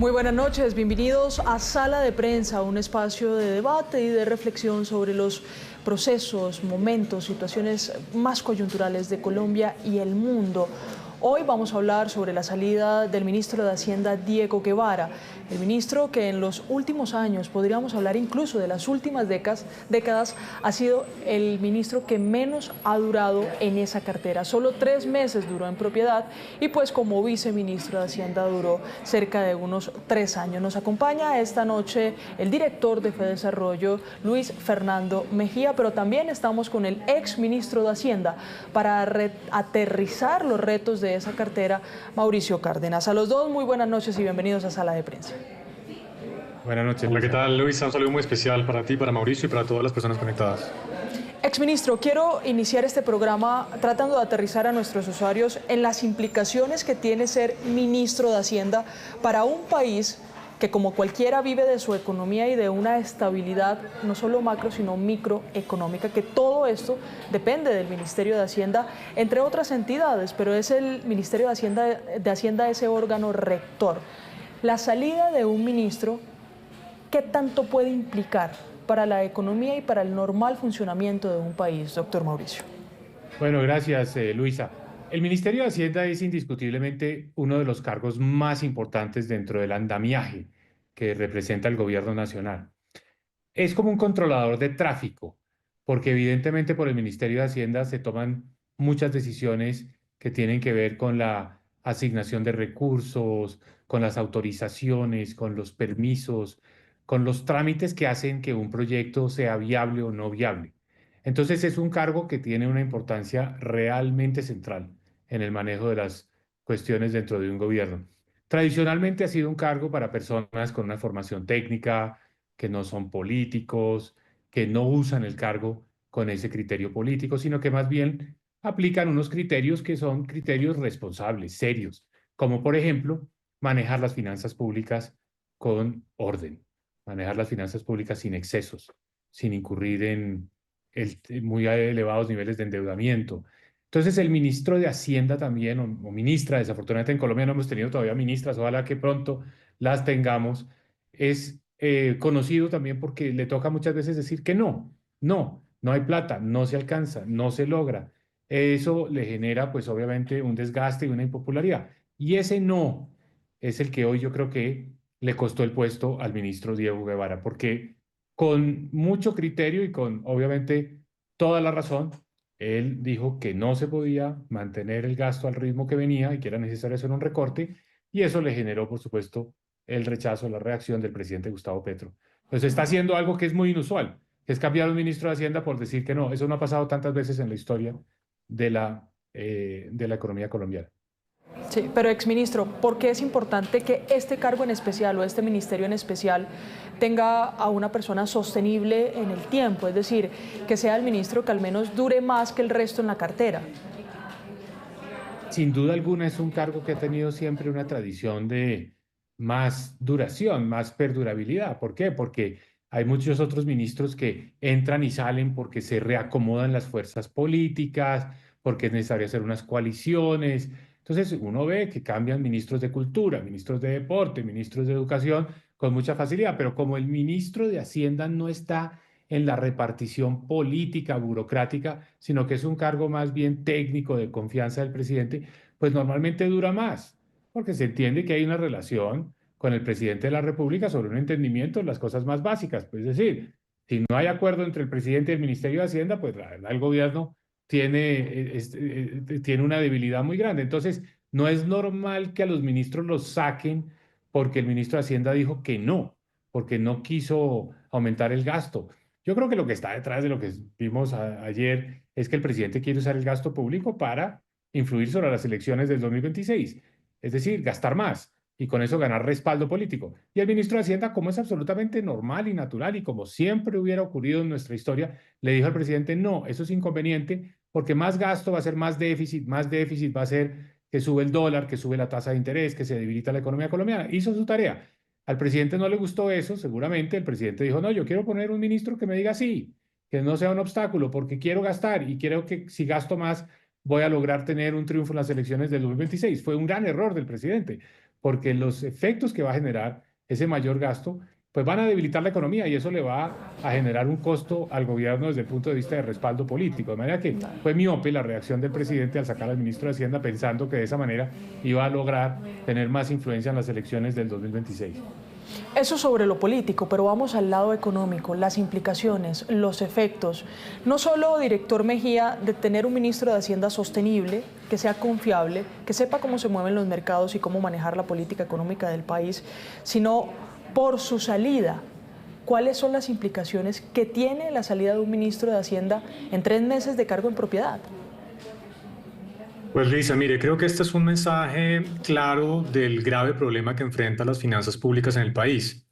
Muy buenas noches, bienvenidos a Sala de Prensa, un espacio de debate y de reflexión sobre los procesos, momentos, situaciones más coyunturales de Colombia y el mundo. Hoy vamos a hablar sobre la salida del ministro de Hacienda, Diego Guevara, el ministro que en los últimos años, podríamos hablar incluso de las últimas décadas, ha sido el ministro que menos ha durado en esa cartera. Solo 3 meses duró en propiedad y pues como viceministro de Hacienda duró cerca de unos 3 años. Nos acompaña esta noche el director de Fedesarrollo, Luis Fernando Mejía, pero también estamos con el ex ministro de Hacienda para aterrizar los retos de esa cartera, Mauricio Cárdenas. A los dos, muy buenas noches y bienvenidos a Sala de Prensa. Buenas noches. Hola, ¿qué tal, Luisa? Un saludo muy especial para ti, para Mauricio y para todas las personas conectadas. Exministro, quiero iniciar este programa tratando de aterrizar a nuestros usuarios en las implicaciones que tiene ser ministro de Hacienda para un país que, como cualquiera, vive de su economía y de una estabilidad no solo macro sino microeconómica, que todo esto depende del Ministerio de Hacienda, entre otras entidades, pero es el Ministerio de Hacienda ese órgano rector. La salida de un ministro, ¿qué tanto puede implicar para la economía y para el normal funcionamiento de un país, doctor Mauricio? Bueno, gracias, Luisa. El Ministerio de Hacienda es indiscutiblemente uno de los cargos más importantes dentro del andamiaje que representa el gobierno nacional. Es como un controlador de tráfico, porque evidentemente por el Ministerio de Hacienda se toman muchas decisiones que tienen que ver con la asignación de recursos, con las autorizaciones, con los permisos, con los trámites que hacen que un proyecto sea viable o no viable. Entonces es un cargo que tiene una importancia realmente central en el manejo de las cuestiones dentro de un gobierno. Tradicionalmente ha sido un cargo para personas con una formación técnica, que no son políticos, que no usan el cargo con ese criterio político, sino que más bien aplican unos criterios que son criterios responsables, serios, como por ejemplo manejar las finanzas públicas con orden, manejar las finanzas públicas sin excesos, sin incurrir en muy elevados niveles de endeudamiento. Entonces el ministro de Hacienda también, o ministra, desafortunadamente en Colombia no hemos tenido todavía ministras, ojalá que pronto las tengamos, es conocido también porque le toca muchas veces decir que no hay plata, no se alcanza, no se logra. Eso le genera pues obviamente un desgaste y una impopularidad. Y ese no es el que hoy yo creo que le costó el puesto al ministro Diego Guevara, porque con mucho criterio y con obviamente toda la razón, él dijo que no se podía mantener el gasto al ritmo que venía y que era necesario hacer un recorte, y eso le generó, por supuesto, el rechazo, la reacción del presidente Gustavo Petro. Entonces está haciendo algo que es muy inusual, que es cambiar a un ministro de Hacienda por decir que no. Eso no ha pasado tantas veces en la historia de la economía colombiana. Sí, pero exministro, ¿por qué es importante que este cargo en especial o este ministerio en especial tenga a una persona sostenible en el tiempo? Es decir, que sea el ministro que al menos dure más que el resto en la cartera. Sin duda alguna es un cargo que ha tenido siempre una tradición de más duración, más perdurabilidad. ¿Por qué? Porque hay muchos otros ministros que entran y salen porque se reacomodan las fuerzas políticas, porque es necesario hacer unas coaliciones. Entonces uno ve que cambian ministros de cultura, ministros de deporte, ministros de educación con mucha facilidad, pero como el ministro de Hacienda no está en la repartición política, burocrática, sino que es un cargo más bien técnico de confianza del presidente, pues normalmente dura más, porque se entiende que hay una relación con el presidente de la República sobre un entendimiento de las cosas más básicas. Pues es decir, si no hay acuerdo entre el presidente y el Ministerio de Hacienda, pues la verdad el gobierno tiene una debilidad muy grande. Entonces, no es normal que a los ministros los saquen porque el ministro de Hacienda dijo que no, porque no quiso aumentar el gasto. Yo creo que lo que está detrás de lo que vimos ayer es que el presidente quiere usar el gasto público para influir sobre las elecciones del 2026, es decir, gastar más y con eso ganar respaldo político. Y el ministro de Hacienda, como es absolutamente normal y natural y como siempre hubiera ocurrido en nuestra historia, le dijo al presidente, no, eso es inconveniente porque más gasto va a ser más déficit va a ser que sube el dólar, que sube la tasa de interés, que se debilita la economía colombiana. Hizo su tarea. Al presidente no le gustó eso, seguramente el presidente dijo, no, yo quiero poner un ministro que me diga sí, que no sea un obstáculo, porque quiero gastar y creo que si gasto más voy a lograr tener un triunfo en las elecciones del 2026. Fue un gran error del presidente, porque los efectos que va a generar ese mayor gasto pues van a debilitar la economía y eso le va a generar un costo al gobierno desde el punto de vista de respaldo político. De manera que fue miope la reacción del presidente al sacar al ministro de Hacienda pensando que de esa manera iba a lograr tener más influencia en las elecciones del 2026. Eso sobre lo político, pero vamos al lado económico, las implicaciones, los efectos. No solo, director Mejía, de tener un ministro de Hacienda sostenible, que sea confiable, que sepa cómo se mueven los mercados y cómo manejar la política económica del país, sino por su salida. ¿Cuáles son las implicaciones que tiene la salida de un ministro de Hacienda en 3 meses de cargo en propiedad? Pues Luisa, mire, creo que este es un mensaje claro del grave problema que enfrentan las finanzas públicas en el país.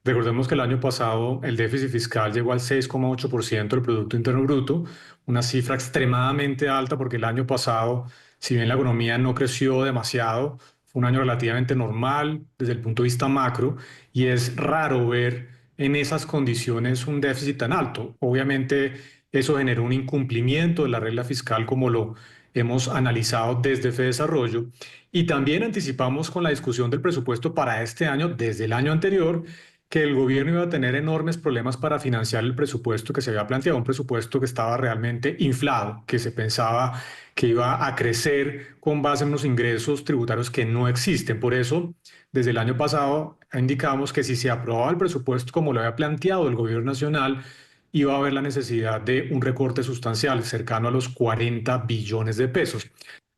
Recordemos que el año pasado el déficit fiscal llegó al 6,8% del Producto Interno Bruto, una cifra extremadamente alta porque el año pasado, si bien la economía no creció demasiado, fue un año relativamente normal desde el punto de vista macro y es raro ver en esas condiciones un déficit tan alto. Obviamente eso generó un incumplimiento de la regla fiscal como lo hemos analizado desde FEDesarrollo y también anticipamos con la discusión del presupuesto para este año desde el año anterior que el gobierno iba a tener enormes problemas para financiar el presupuesto que se había planteado, un presupuesto que estaba realmente inflado, que se pensaba que iba a crecer con base en unos ingresos tributarios que no existen. Por eso, desde el año pasado indicamos que si se aprobaba el presupuesto como lo había planteado el gobierno nacional, iba a haber la necesidad de un recorte sustancial cercano a los 40 billones de pesos.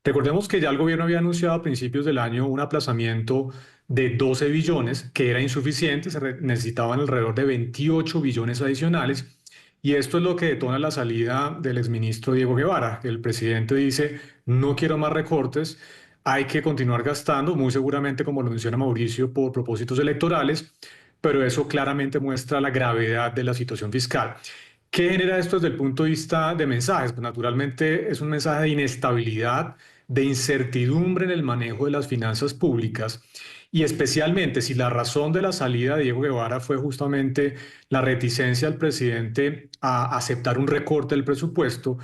Recordemos que ya el gobierno había anunciado a principios del año un aplazamiento de 12 billones, que era insuficiente, necesitaban alrededor de 28 billones adicionales, y esto es lo que detona la salida del exministro Diego Guevara. El presidente dice, no quiero más recortes, hay que continuar gastando, muy seguramente, como lo menciona Mauricio, por propósitos electorales, pero eso claramente muestra la gravedad de la situación fiscal. ¿Qué genera esto desde el punto de vista de mensajes? Pues naturalmente es un mensaje de inestabilidad, de incertidumbre en el manejo de las finanzas públicas y especialmente si la razón de la salida de Diego Guevara fue justamente la reticencia del presidente a aceptar un recorte del presupuesto,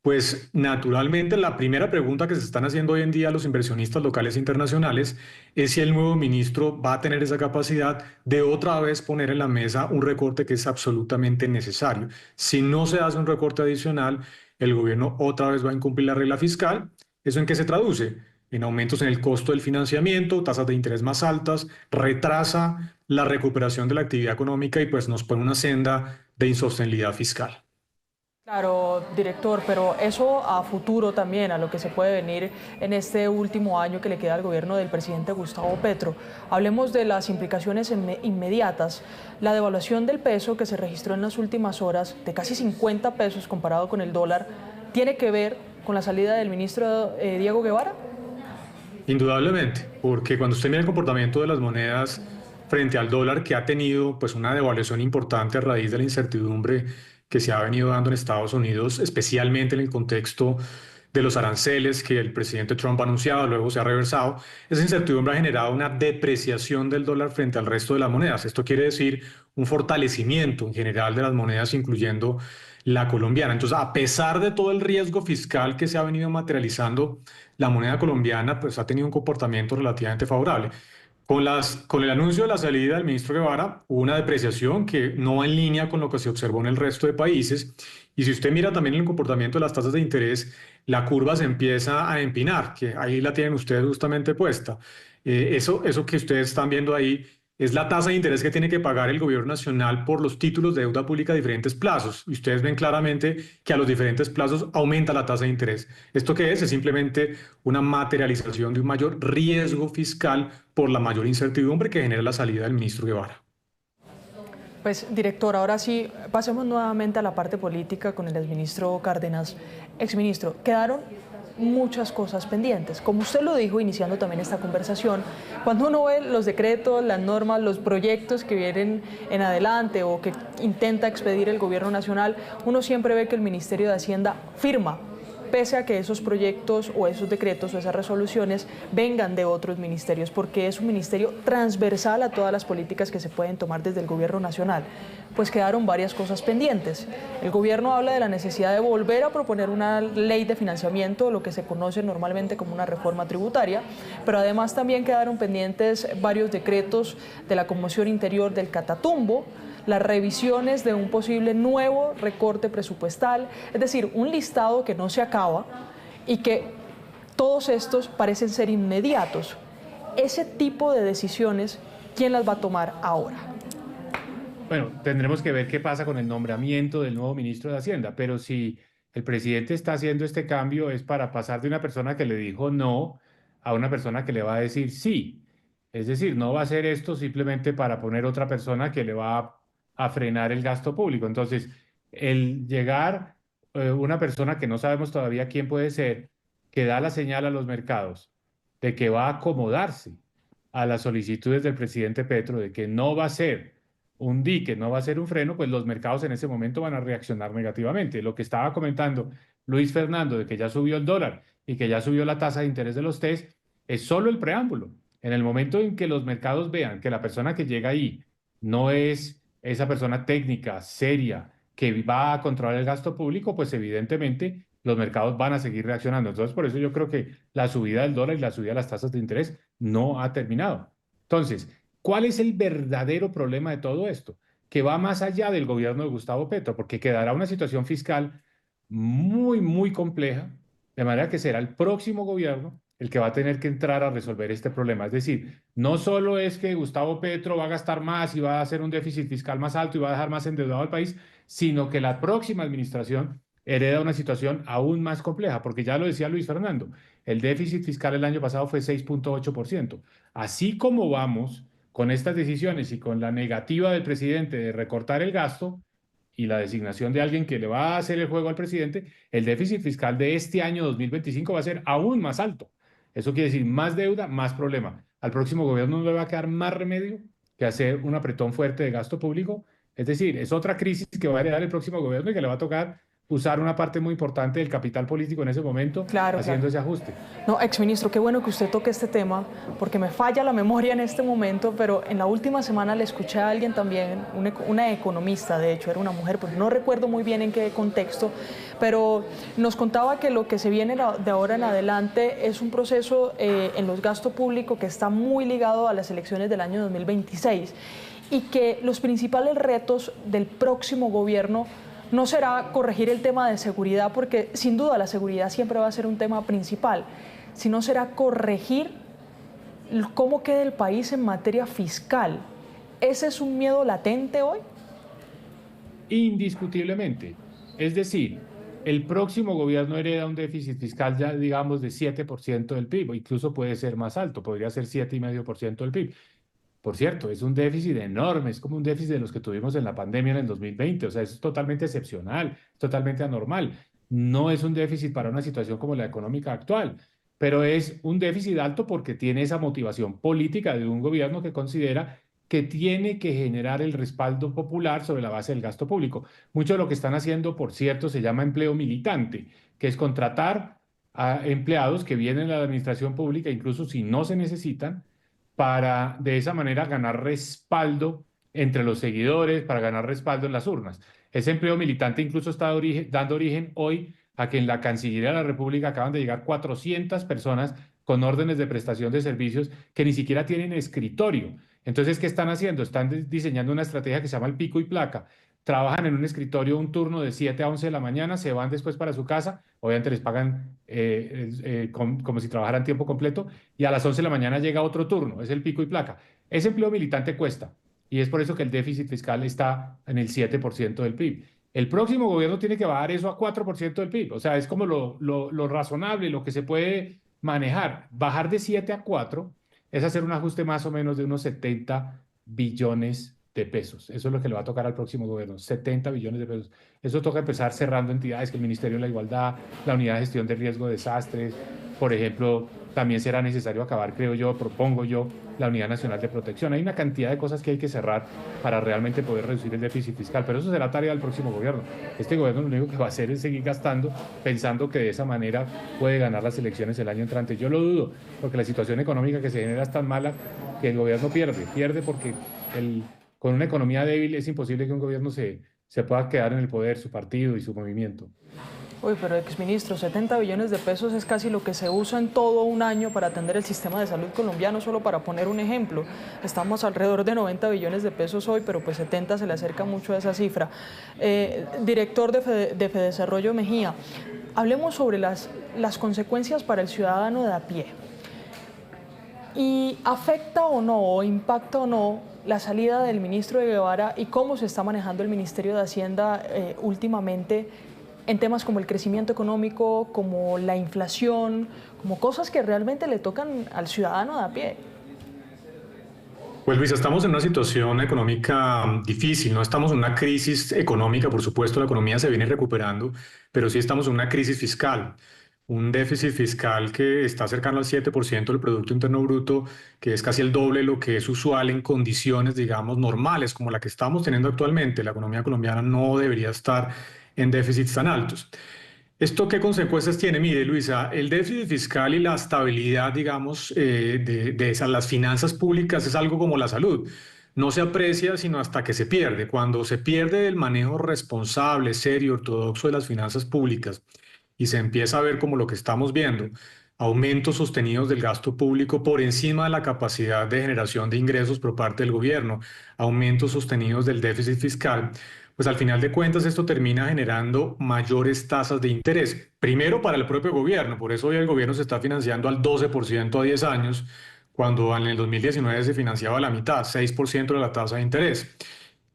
pues naturalmente la primera pregunta que se están haciendo hoy en día los inversionistas locales e internacionales es si el nuevo ministro va a tener esa capacidad de otra vez poner en la mesa un recorte que es absolutamente necesario. Si no se hace un recorte adicional, el gobierno otra vez va a incumplir la regla fiscal. ¿Eso en qué se traduce? En aumentos en el costo del financiamiento, tasas de interés más altas, retrasa la recuperación de la actividad económica y pues nos pone una senda de insostenibilidad fiscal. Claro, director, pero eso a futuro también, a lo que se puede venir en este último año que le queda al gobierno del presidente Gustavo Petro. Hablemos de las implicaciones inmediatas. La devaluación del peso que se registró en las últimas horas, de casi 50 pesos comparado con el dólar, ¿tiene que ver con la salida del ministro Diego Guevara? Indudablemente, porque cuando usted mira el comportamiento de las monedas frente al dólar, que ha tenido pues una devaluación importante a raíz de la incertidumbre que se ha venido dando en Estados Unidos, especialmente en el contexto de los aranceles que el presidente Trump ha anunciado, luego se ha reversado, esa incertidumbre ha generado una depreciación del dólar frente al resto de las monedas. Esto quiere decir un fortalecimiento en general de las monedas, incluyendo la colombiana. Entonces, a pesar de todo el riesgo fiscal que se ha venido materializando, la moneda colombiana pues, ha tenido un comportamiento relativamente favorable. Con el anuncio de la salida del ministro Guevara, hubo una depreciación que no va en línea con lo que se observó en el resto de países. Y si usted mira también el comportamiento de las tasas de interés, la curva se empieza a empinar, que ahí la tienen ustedes justamente puesta. Eso que ustedes están viendo ahí es la tasa de interés que tiene que pagar el gobierno nacional por los títulos de deuda pública a diferentes plazos. Y ustedes ven claramente que a los diferentes plazos aumenta la tasa de interés. ¿Esto qué es? Es simplemente una materialización de un mayor riesgo fiscal por la mayor incertidumbre que genera la salida del ministro Guevara. Pues, director, ahora sí, pasemos nuevamente a la parte política con el exministro Cárdenas. Exministro, quedaron muchas cosas pendientes. Como usted lo dijo, iniciando también esta conversación, cuando uno ve los decretos, las normas, los proyectos que vienen en adelante o que intenta expedir el gobierno nacional, uno siempre ve que el Ministerio de Hacienda firma pese a que esos proyectos o esos decretos o esas resoluciones vengan de otros ministerios, porque es un ministerio transversal a todas las políticas que se pueden tomar desde el gobierno nacional. Pues quedaron varias cosas pendientes. El gobierno habla de la necesidad de volver a proponer una ley de financiamiento, lo que se conoce normalmente como una reforma tributaria, pero además también quedaron pendientes varios decretos de la Conmoción Interior del Catatumbo, las revisiones de un posible nuevo recorte presupuestal, es decir, un listado que no se acaba y que todos estos parecen ser inmediatos. Ese tipo de decisiones, ¿quién las va a tomar ahora? Bueno, tendremos que ver qué pasa con el nombramiento del nuevo ministro de Hacienda, pero si el presidente está haciendo este cambio es para pasar de una persona que le dijo no a una persona que le va a decir sí. Es decir, no va a hacer esto simplemente para poner otra persona que le va a frenar el gasto público. Entonces, el llegar una persona que no sabemos todavía quién puede ser, que da la señal a los mercados de que va a acomodarse a las solicitudes del presidente Petro, de que no va a ser un dique, no va a ser un freno, pues los mercados en ese momento van a reaccionar negativamente. Lo que estaba comentando Luis Fernando, de que ya subió el dólar y que ya subió la tasa de interés de los TES, es solo el preámbulo. En el momento en que los mercados vean que la persona que llega ahí no es esa persona técnica, seria, que va a controlar el gasto público, pues evidentemente los mercados van a seguir reaccionando. Entonces, por eso yo creo que la subida del dólar y la subida de las tasas de interés no ha terminado. Entonces, ¿cuál es el verdadero problema de todo esto? Que va más allá del gobierno de Gustavo Petro, porque quedará una situación fiscal muy, muy compleja, de manera que será el próximo gobierno el que va a tener que entrar a resolver este problema. Es decir, no solo es que Gustavo Petro va a gastar más y va a hacer un déficit fiscal más alto y va a dejar más endeudado al país, sino que la próxima administración hereda una situación aún más compleja, porque ya lo decía Luis Fernando, el déficit fiscal el año pasado fue 6,8%. Así como vamos con estas decisiones y con la negativa del presidente de recortar el gasto y la designación de alguien que le va a hacer el juego al presidente, el déficit fiscal de este año 2025 va a ser aún más alto. Eso quiere decir más deuda, más problema. Al próximo gobierno no le va a quedar más remedio que hacer un apretón fuerte de gasto público. Es decir, es otra crisis que va a heredar el próximo gobierno y que le va a tocar usar una parte muy importante del capital político en ese momento, haciendo ese ajuste. No, exministro, qué bueno que usted toque este tema, porque me falla la memoria en este momento, pero en la última semana le escuché a alguien también, una economista, de hecho, era una mujer, pues no recuerdo muy bien en qué contexto, pero nos contaba que lo que se viene de ahora en adelante es un proceso en los gastos públicos que está muy ligado a las elecciones del año 2026 y que los principales retos del próximo gobierno no será corregir el tema de seguridad, porque sin duda la seguridad siempre va a ser un tema principal, sino será corregir cómo queda el país en materia fiscal. ¿Ese es un miedo latente hoy? Indiscutiblemente. Es decir, el próximo gobierno hereda un déficit fiscal ya, digamos, de 7% del PIB, o incluso puede ser más alto, podría ser 7,5% del PIB. Por cierto, es un déficit enorme, es como un déficit de los que tuvimos en la pandemia en el 2020, o sea, es totalmente excepcional, es totalmente anormal. No es un déficit para una situación como la económica actual, pero es un déficit alto porque tiene esa motivación política de un gobierno que considera que tiene que generar el respaldo popular sobre la base del gasto público. Mucho de lo que están haciendo, por cierto, se llama empleo militante, que es contratar a empleados que vienen a la administración pública, incluso si no se necesitan, para de esa manera ganar respaldo entre los seguidores, para ganar respaldo en las urnas. Ese empleo militante incluso está dando origen hoy a que en la Cancillería de la República acaban de llegar 400 personas con órdenes de prestación de servicios que ni siquiera tienen escritorio. Entonces, ¿qué están haciendo? Están diseñando una estrategia que se llama el pico y placa. Trabajan en un escritorio un turno de 7 a 11 de la mañana, se van después para su casa, obviamente les pagan como si trabajaran tiempo completo, y a las 11 de la mañana llega otro turno, es el pico y placa. Ese empleo militante cuesta, y es por eso que el déficit fiscal está en el 7% del PIB. El próximo gobierno tiene que bajar eso a 4% del PIB, o sea, es como lo razonable, lo que se puede manejar. Bajar de 7 a 4 es hacer un ajuste más o menos de unos 70 billones de pesos. Eso es lo que le va a tocar al próximo gobierno, 70 billones de pesos. Eso toca empezar cerrando entidades, que el Ministerio de la Igualdad, la Unidad de Gestión de Riesgo de Desastres, por ejemplo, también será necesario acabar, creo yo, propongo yo, la Unidad Nacional de Protección. Hay una cantidad de cosas que hay que cerrar para realmente poder reducir el déficit fiscal, pero eso será tarea del próximo gobierno. Este gobierno lo único que va a hacer es seguir gastando, pensando que de esa manera puede ganar las elecciones el año entrante. Yo lo dudo, porque la situación económica que se genera es tan mala que el gobierno pierde porque con una economía débil es imposible que un gobierno se pueda quedar en el poder, su partido y su movimiento. Uy, pero exministro, 70 billones de pesos es casi lo que se usa en todo un año para atender el sistema de salud colombiano, solo para poner un ejemplo. Estamos alrededor de 90 billones de pesos hoy, pero pues 70 se le acerca mucho a esa cifra. Director de Fedesarrollo Mejía, hablemos sobre las consecuencias para el ciudadano de a pie. ¿Y afecta o no, o impacta o no la salida del ministro de Guevara y cómo se está manejando el Ministerio de Hacienda últimamente en temas como el crecimiento económico, como la inflación, como cosas que realmente le tocan al ciudadano de a pie? Pues Luisa, estamos en una situación económica difícil, no estamos en una crisis económica, por supuesto la economía se viene recuperando, pero sí estamos en una crisis fiscal, un déficit fiscal que está cercano al 7% del Producto Interno Bruto, que es casi el doble de lo que es usual en condiciones, digamos, normales como la que estamos teniendo actualmente. La economía colombiana no debería estar en déficits tan altos. ¿Esto qué consecuencias tiene? Mire, Luisa, el déficit fiscal y la estabilidad, digamos, las finanzas públicas es algo como la salud. No se aprecia sino hasta que se pierde. Cuando se pierde el manejo responsable, serio, ortodoxo de las finanzas públicas y se empieza a ver como lo que estamos viendo, aumentos sostenidos del gasto público por encima de la capacidad de generación de ingresos por parte del gobierno, aumentos sostenidos del déficit fiscal, pues al final de cuentas esto termina generando mayores tasas de interés. Primero para el propio gobierno, por eso hoy el gobierno se está financiando al 12% a 10 años, cuando en el 2019 se financiaba la mitad, 6% de la tasa de interés.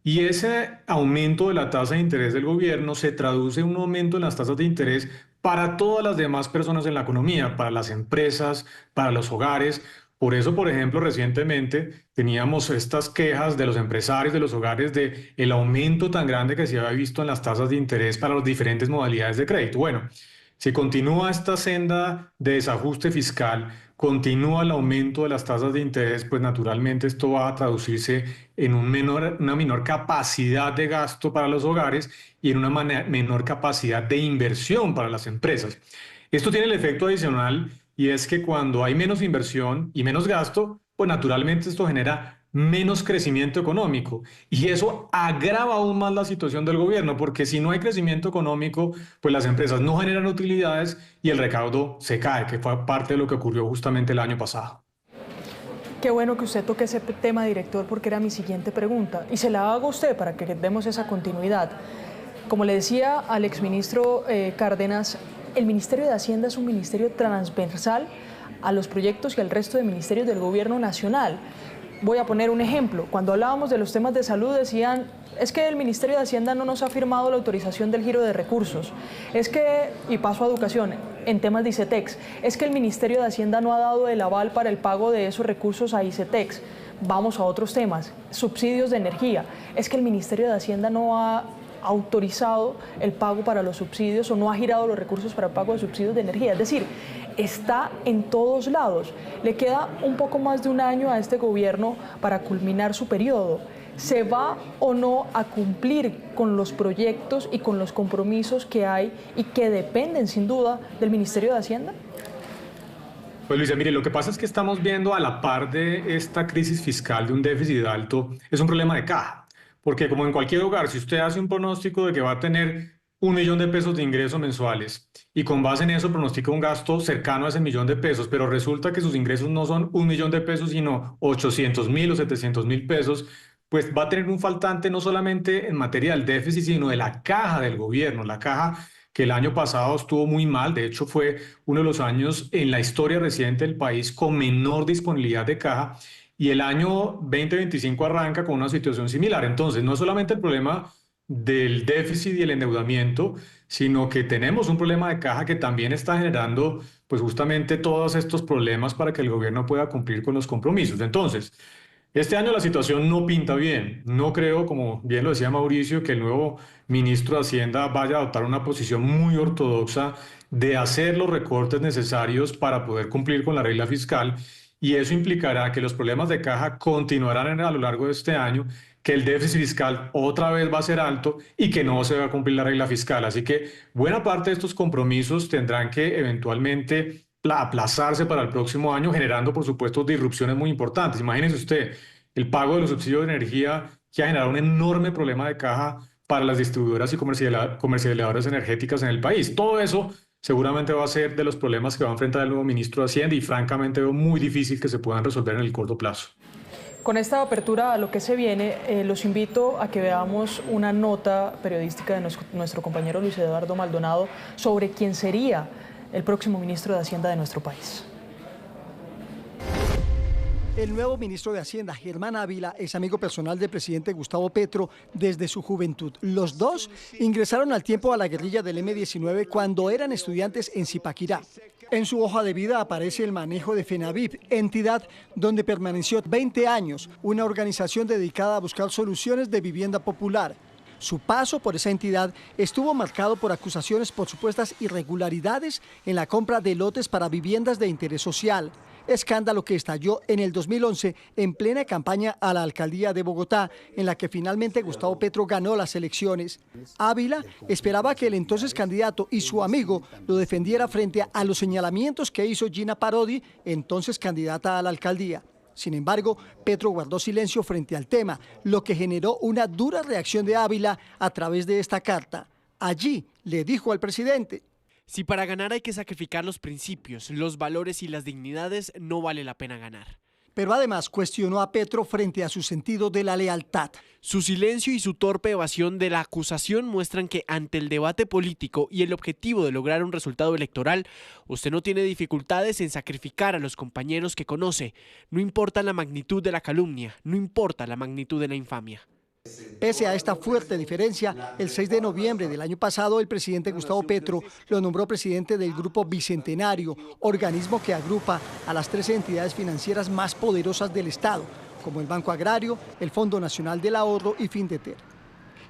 Y ese aumento de la tasa de interés del gobierno se traduce en un aumento en las tasas de interés para todas las demás personas en la economía, para las empresas, para los hogares. Por eso, por ejemplo, recientemente teníamos estas quejas de los empresarios de los hogares de el aumento tan grande que se había visto en las tasas de interés para las diferentes modalidades de crédito. Bueno, si continúa esta senda de desajuste fiscal, continúa el aumento de las tasas de interés, pues naturalmente esto va a traducirse en una menor capacidad de gasto para los hogares y en una menor capacidad de inversión para las empresas. Esto tiene el efecto adicional y es que cuando hay menos inversión y menos gasto, pues naturalmente esto genera menos crecimiento económico y eso agrava aún más la situación del gobierno, porque si no hay crecimiento económico, pues las empresas no generan utilidades y el recaudo se cae, que fue parte de lo que ocurrió justamente el año pasado. Qué bueno que usted toque ese tema, director, porque era mi siguiente pregunta y se la hago a usted para que demos esa continuidad. Como le decía al exministro Cárdenas, el Ministerio de Hacienda es un ministerio transversal a los proyectos y al resto de ministerios del gobierno nacional. Voy a poner un ejemplo. Cuando hablábamos de los temas de salud decían, es que el Ministerio de Hacienda no nos ha firmado la autorización del giro de recursos. Es que, y paso a educación, en temas de ICETEX, es que el Ministerio de Hacienda no ha dado el aval para el pago de esos recursos a ICETEX. Vamos a otros temas, subsidios de energía. Es que el Ministerio de Hacienda no ha autorizado el pago para los subsidios o no ha girado los recursos para el pago de subsidios de energía. Es decir, está en todos lados. Le queda un poco más de un año a este gobierno para culminar su periodo. ¿Se va o no a cumplir con los proyectos y con los compromisos que hay y que dependen sin duda del Ministerio de Hacienda? Pues Luisa, mire, lo que pasa es que estamos viendo a la par de esta crisis fiscal de un déficit alto, es un problema de caja. Porque como en cualquier hogar, si usted hace un pronóstico de que va a tener 1 millón de pesos de ingresos mensuales y con base en eso pronostica un gasto cercano a ese 1 millón de pesos, pero resulta que sus ingresos no son 1 millón de pesos, sino 800.000 o 700.000 pesos, pues va a tener un faltante no solamente en materia del déficit, sino de la caja del gobierno, la caja que el año pasado estuvo muy mal, de hecho fue uno de los años en la historia reciente del país con menor disponibilidad de caja. Y el año 2025 arranca con una situación similar. Entonces, no es solamente el problema del déficit y el endeudamiento, sino que tenemos un problema de caja que también está generando, pues justamente todos estos problemas para que el gobierno pueda cumplir con los compromisos. Entonces, este año la situación no pinta bien. No creo, como bien lo decía Mauricio, que el nuevo ministro de Hacienda vaya a adoptar una posición muy ortodoxa de hacer los recortes necesarios para poder cumplir con la regla fiscal. y eso implicará que los problemas de caja continuarán a lo largo de este año, que el déficit fiscal otra vez va a ser alto y que no se va a cumplir la regla fiscal. Así que buena parte de estos compromisos tendrán que eventualmente aplazarse para el próximo año, generando, por supuesto, disrupciones muy importantes. Imagínense usted, el pago de los subsidios de energía que ha generado un enorme problema de caja para las distribuidoras y comercializadoras energéticas en el país. Todo eso seguramente va a ser de los problemas que va a enfrentar el nuevo ministro de Hacienda y francamente veo muy difícil que se puedan resolver en el corto plazo. Con esta apertura a lo que se viene, los invito a que veamos una nota periodística de nuestro compañero Luis Eduardo Maldonado sobre quién sería el próximo ministro de Hacienda de nuestro país. El nuevo ministro de Hacienda, Germán Ávila, es amigo personal del presidente Gustavo Petro desde su juventud. Los dos ingresaron al tiempo a la guerrilla del M-19 cuando eran estudiantes en Zipaquirá. En su hoja de vida aparece el manejo de FENAVIP, entidad donde permaneció 20 años, una organización dedicada a buscar soluciones de vivienda popular. Su paso por esa entidad estuvo marcado por acusaciones por supuestas irregularidades en la compra de lotes para viviendas de interés social. Escándalo que estalló en el 2011 en plena campaña a la alcaldía de Bogotá, en la que finalmente Gustavo Petro ganó las elecciones. Ávila esperaba que el entonces candidato y su amigo lo defendiera frente a los señalamientos que hizo Gina Parodi, entonces candidata a la alcaldía. Sin embargo, Petro guardó silencio frente al tema, lo que generó una dura reacción de Ávila a través de esta carta. Allí le dijo al presidente: si para ganar hay que sacrificar los principios, los valores y las dignidades, no vale la pena ganar. Pero además cuestionó a Petro frente a su sentido de la lealtad. Su silencio y su torpe evasión de la acusación muestran que ante el debate político y el objetivo de lograr un resultado electoral, usted no tiene dificultades en sacrificar a los compañeros que conoce. No importa la magnitud de la calumnia, no importa la magnitud de la infamia. Pese a esta fuerte diferencia, el 6 de noviembre del año pasado, el presidente Gustavo Petro lo nombró presidente del Grupo Bicentenario, organismo que agrupa a las 13 entidades financieras más poderosas del Estado, como el Banco Agrario, el Fondo Nacional del Ahorro y Findeter.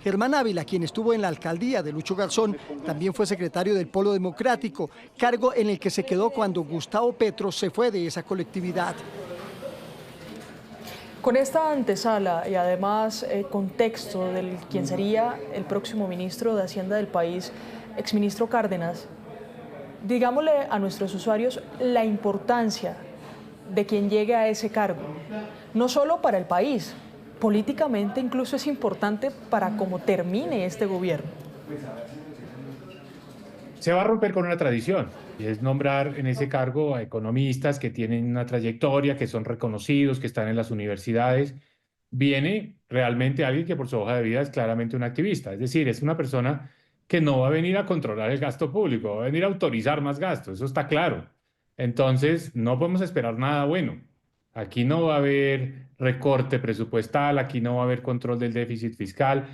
Germán Ávila, quien estuvo en la alcaldía de Lucho Garzón, también fue secretario del Polo Democrático, cargo en el que se quedó cuando Gustavo Petro se fue de esa colectividad. Con esta antesala y además contexto del quien sería el próximo ministro de Hacienda del país, exministro Cárdenas, digámosle a nuestros usuarios la importancia de quien llegue a ese cargo, no solo para el país, políticamente incluso es importante para cómo termine este gobierno. Se va a romper con una tradición, y es nombrar en ese cargo a economistas que tienen una trayectoria, que son reconocidos, que están en las universidades. Viene realmente alguien que por su hoja de vida es claramente un activista, es decir, es una persona que no va a venir a controlar el gasto público, va a venir a autorizar más gasto, eso está claro. Entonces, no podemos esperar nada bueno. Aquí no va a haber recorte presupuestal, aquí no va a haber control del déficit fiscal.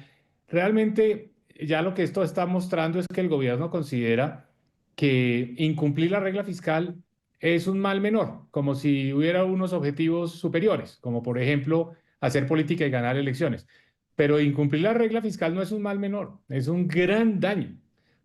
Realmente, ya lo que esto está mostrando es que el gobierno considera que incumplir la regla fiscal es un mal menor, como si hubiera unos objetivos superiores, como por ejemplo hacer política y ganar elecciones. Pero incumplir la regla fiscal no es un mal menor, es un gran daño,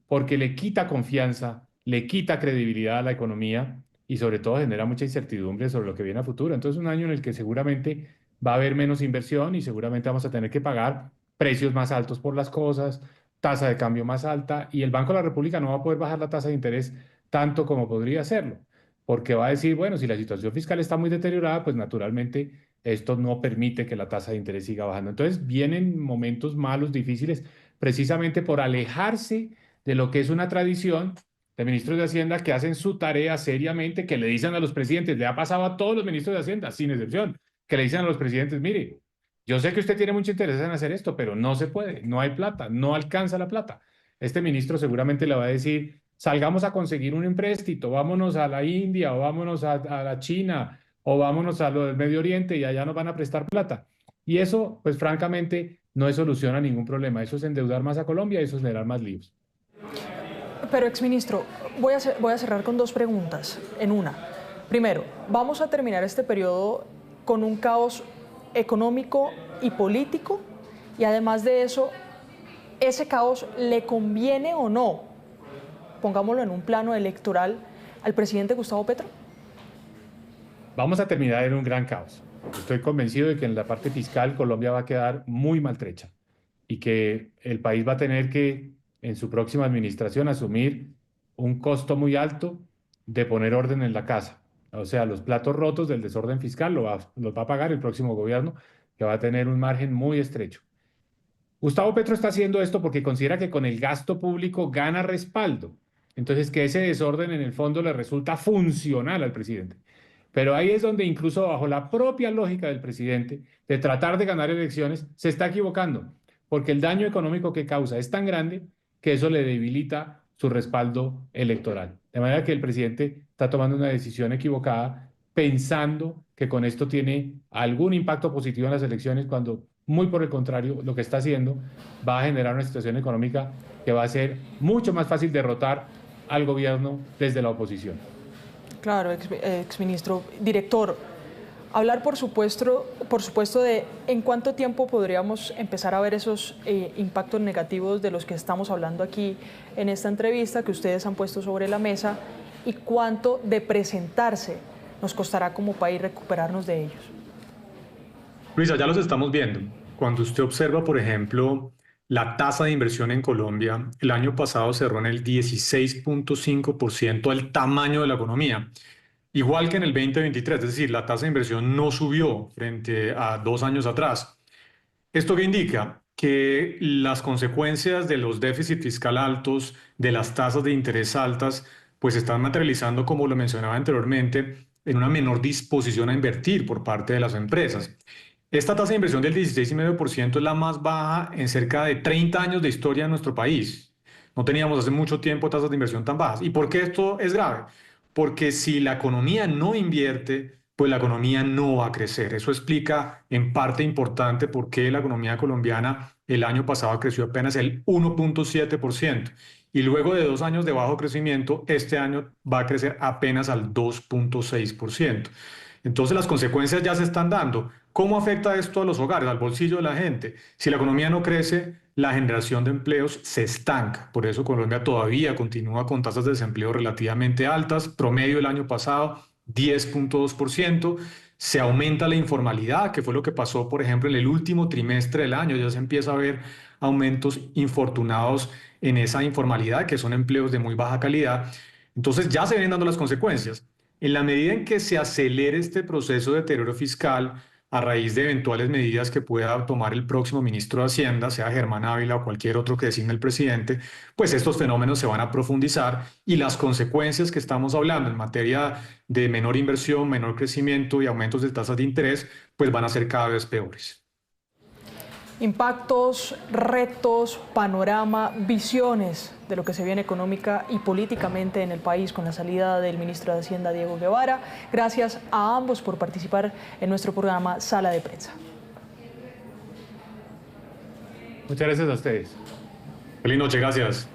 porque le quita confianza, le quita credibilidad a la economía y sobre todo genera mucha incertidumbre sobre lo que viene a futuro. Entonces, un año en el que seguramente va a haber menos inversión y seguramente vamos a tener que pagar precios más altos por las cosas, tasa de cambio más alta, y el Banco de la República no va a poder bajar la tasa de interés tanto como podría hacerlo, porque va a decir, bueno, si la situación fiscal está muy deteriorada, pues naturalmente esto no permite que la tasa de interés siga bajando. Entonces vienen momentos malos, difíciles, precisamente por alejarse de lo que es una tradición de ministros de Hacienda que hacen su tarea seriamente, que le dicen a los presidentes, le ha pasado a todos los ministros de Hacienda, sin excepción, que le dicen a los presidentes, mire, yo sé que usted tiene mucho interés en hacer esto, pero no se puede, no hay plata, no alcanza la plata. Este ministro seguramente le va a decir, salgamos a conseguir un empréstito, vámonos a la India o vámonos a la China o vámonos a lo del Medio Oriente y allá nos van a prestar plata. Y eso, pues francamente, no es solución a ningún problema. Eso es endeudar más a Colombia y eso es generar más líos. Pero, exministro, voy a cerrar con dos preguntas en una. Primero, ¿vamos a terminar este periodo con un caos económico y político? Y además de eso, ¿ese caos le conviene o no, pongámoslo en un plano electoral, al presidente Gustavo Petro? vamos a terminar en un gran caos. Estoy convencido de que en la parte fiscal Colombia va a quedar muy maltrecha y que el país va a tener que, en su próxima administración, asumir un costo muy alto de poner orden en la casa. O sea, los platos rotos del desorden fiscal los va a pagar el próximo gobierno, que va a tener un margen muy estrecho. Gustavo Petro está haciendo esto porque considera que con el gasto público gana respaldo. Entonces, que ese desorden en el fondo le resulta funcional al presidente. Pero ahí es donde incluso bajo la propia lógica del presidente de tratar de ganar elecciones, se está equivocando, porque el daño económico que causa es tan grande que eso le debilita su respaldo electoral. De manera que el presidente está tomando una decisión equivocada pensando que con esto tiene algún impacto positivo en las elecciones, cuando muy por el contrario, lo que está haciendo va a generar una situación económica que va a ser mucho más fácil derrotar al gobierno desde la oposición. Claro, exministro. Director, hablar por supuesto de en cuánto tiempo podríamos empezar a ver esos impactos negativos de los que estamos hablando aquí en esta entrevista que ustedes han puesto sobre la mesa, y cuánto de presentarse nos costará como país recuperarnos de ellos. Luisa, ya los estamos viendo. Cuando usted observa, por ejemplo, la tasa de inversión en Colombia, el año pasado cerró en el 16.5% del tamaño de la economía. Igual que en el 2023, es decir, la tasa de inversión no subió frente a 2 años atrás. ¿Esto qué indica? Que las consecuencias de los déficits fiscales altos, de las tasas de interés altas, pues se están materializando, como lo mencionaba anteriormente, en una menor disposición a invertir por parte de las empresas. Esta tasa de inversión del 16,5% es la más baja en cerca de 30 años de historia de nuestro país. No teníamos hace mucho tiempo tasas de inversión tan bajas. ¿Y por qué esto es grave? Porque si la economía no invierte, pues la economía no va a crecer. Eso explica en parte importante por qué la economía colombiana el año pasado creció apenas el 1.7%. Y luego de 2 años de bajo crecimiento, este año va a crecer apenas al 2.6%. Entonces las consecuencias ya se están dando. ¿Cómo afecta esto a los hogares, al bolsillo de la gente? Si la economía no crece, la generación de empleos se estanca. Por eso Colombia todavía continúa con tasas de desempleo relativamente altas. Promedio del año pasado, 10.2%. Se aumenta la informalidad, que fue lo que pasó, por ejemplo, en el último trimestre del año. Ya se empieza a ver aumentos infortunados en esa informalidad, que son empleos de muy baja calidad. Entonces ya se vienen dando las consecuencias. En la medida en que se acelere este proceso de deterioro fiscal a raíz de eventuales medidas que pueda tomar el próximo ministro de Hacienda, sea Germán Ávila o cualquier otro que designe el presidente, pues estos fenómenos se van a profundizar y las consecuencias que estamos hablando en materia de menor inversión, menor crecimiento y aumentos de tasas de interés, pues van a ser cada vez peores. Impactos, retos, panorama, visiones de lo que se viene económica y políticamente en el país con la salida del ministro de Hacienda, Diego Guevara. Gracias a ambos por participar en nuestro programa Sala de Prensa. Muchas gracias a ustedes. Feliz noche, gracias.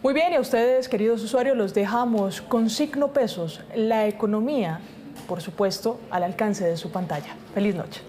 Muy bien, y a ustedes, queridos usuarios, los dejamos con Signo Pesos, la economía, por supuesto, al alcance de su pantalla. Feliz noche.